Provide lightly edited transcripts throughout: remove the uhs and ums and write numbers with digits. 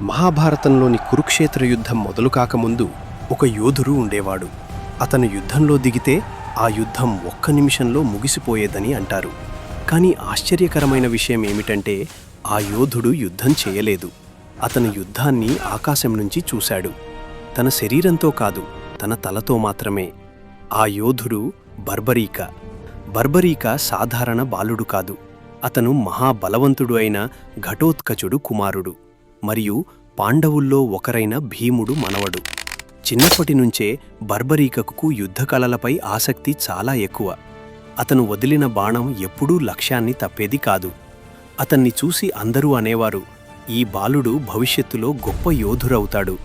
మహాభారతంలోని కురుక్షేత్ర యుద్ధం మొదలు కాకముందు ఒక యోధుడు ఉండేవాడు. అతను యుద్ధంలో దిగితే ఆ యుద్ధం ఒక్క నిమిషంలో ముగిసిపోయేదని అంటారు. కానీ ఆశ్చర్యకరమైన విషయం ఏమిటంటే ఆ యోధుడు యుద్ధం చేయలేదు. అతను యుద్ధాన్ని ఆకాశం నుంచి చూశాడు. తన శరీరంతో కాదు, తన తలతో మాత్రమే. ఆ యోధుడు బర్బరీక. బర్బరీక సాధారణ బాలుడు కాదు. అతను మహాబలవంతుడు అయిన ఘటోత్కచుడు కుమారుడు మరియు పాండవుల్లో ఒకరైన భీముడు మనవడు. చిన్నప్పటినుంచే బర్బరీకకు యుద్ధకళలపై ఆసక్తి చాలా ఎక్కువ. అతను వదిలిన బాణం ఎప్పుడూ లక్ష్యాన్ని తప్పేది కాదు. అతన్ని చూసి అందరూ అనేవారు, ఈ బాలుడు భవిష్యత్తులో గొప్ప యోధురవుతాడు.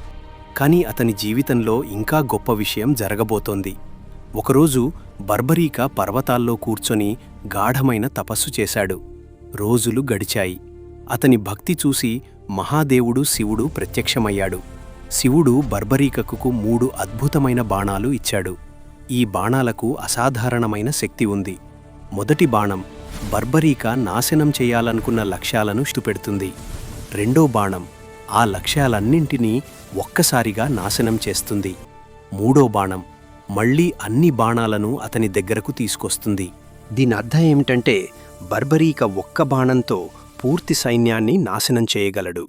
కానీ అతని జీవితంలో ఇంకా గొప్ప విషయం జరగబోతోంది. ఒకరోజు బర్బరీక పర్వతాల్లో కూర్చొని గాఢమైన తపస్సు చేశాడు. రోజులు గడిచాయి. అతని భక్తి చూసి మహాదేవుడు శివుడు ప్రత్యక్షమయ్యాడు. శివుడు బర్బరీకకు 3 అద్భుతమైన బాణాలు ఇచ్చాడు. ఈ బాణాలకు అసాధారణమైన శక్తి ఉంది. మొదటి బాణం బర్బరీక నాశనం చేయాలనుకున్న లక్ష్యాలను ఇష్టపెడుతుంది. రెండో బాణం ఆ లక్ష్యాలన్నింటినీ ఒక్కసారిగా నాశనం చేస్తుంది. మూడో బాణం మళ్లీ అన్ని బాణాలను అతని దగ్గరకు తీసుకొస్తుంది. దీని అర్థం ఏమిటంటే బర్బరీక ఒక్క బాణంతో పూర్తి సైన్యాన్ని నాశనం చేయగలడు.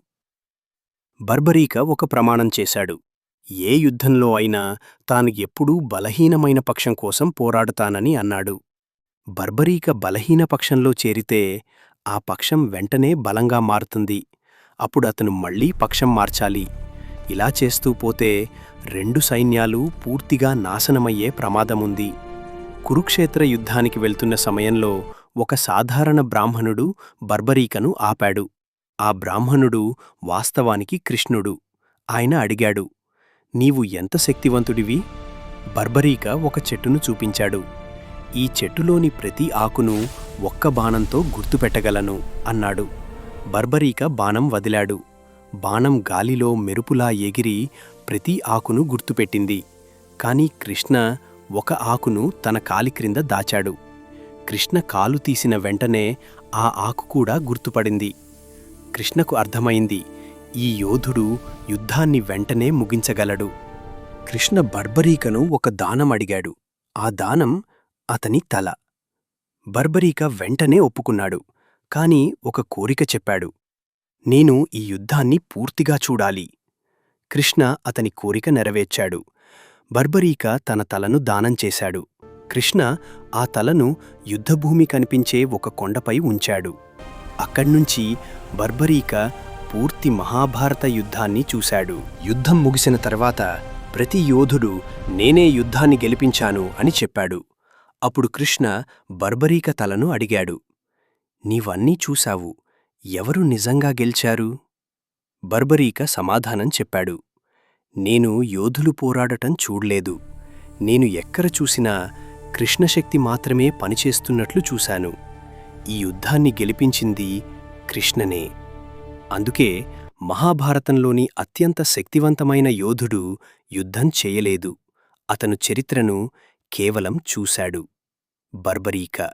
బర్బరీక ఒక ప్రమాణం చేశాడు. ఏ యుద్ధంలో అయినా తాను ఎప్పుడూ బలహీనమైన పక్షం కోసం పోరాడుతానని అన్నాడు. బర్బరీక బలహీన పక్షంలో చేరితే ఆ పక్షం వెంటనే బలంగా మారుతుంది. అప్పుడు అతను మళ్లీ పక్షం మార్చాలి. ఇలా చేస్తూ పోతే 2 సైన్యాలు పూర్తిగా నాశనమయ్యే ప్రమాదముంది. కురుక్షేత్ర యుద్ధానికి వెళ్తున్న సమయంలో ఒక సాధారణ బ్రాహ్మణుడు బర్బరీకను ఆపాడు. ఆ బ్రాహ్మణుడు వాస్తవానికి కృష్ణుడు. ఆయన అడిగాడు, నీవు ఎంత శక్తివంతుడివి? బర్బరీక ఒక చెట్టును చూపించాడు. ఈ చెట్టులోని ప్రతి ఆకును ఒక్క బాణంతో గుర్తుపెట్టగలను అన్నాడు. బర్బరీక బాణం వదిలాడు. బాణం గాలిలో మెరుపులా ఎగిరి ప్రతి ఆకును గుర్తుపెట్టింది. కాని కృష్ణ ఒక ఆకును తన కాలి క్రింద దాచాడు. కృష్ణ కాలు తీసిన వెంటనే ఆ ఆకు కూడా గుర్తుపడింది. కృష్ణకు అర్థమైంది, ఈ యోధుడు యుద్ధాన్ని వెంటనే ముగించగలడు. కృష్ణ బర్బరీకను ఒక దానం అడిగాడు. ఆ దానం అతని తల. బర్బరీక వెంటనే ఒప్పుకున్నాడు. కాని ఒక కోరిక చెప్పాడు, నేను ఈ యుద్ధాన్ని పూర్తిగా చూడాలి. కృష్ణ అతని కోరిక నెరవేర్చాడు. బర్బరీక తన తలను దానం చేశాడు. కృష్ణ ఆ తలను యుద్ధభూమి కనిపించే ఒక కొండపై ఉంచాడు. అక్కడ్నుంచి బర్బరీక పూర్తి మహాభారత యుద్ధాన్ని చూశాడు. యుద్ధం ముగిసిన తర్వాత ప్రతి యోధుడు నేనే యుద్ధాన్ని గెలిపించాను అని చెప్పాడు. అప్పుడు కృష్ణ బర్బరీక తలను అడిగాడు, నీవన్నీ చూశావు, ఎవరు నిజంగా గెలిచారు? బర్బరీక సమాధానం చెప్పాడు, నేను యోధులు పోరాడటం చూడ్లేదు. నేను ఎక్కడ చూసినా కృష్ణశక్తి మాత్రమే పనిచేస్తున్నట్లు చూశాను. ఈ యుద్ధాన్ని గెలిపించింది కృష్ణనే. అందుకే మహాభారతంలోని అత్యంత శక్తివంతమైన యోధుడు యుద్ధం చేయలేదు. అతను చరిత్రను కేవలం చూశాడు. బర్బరీక.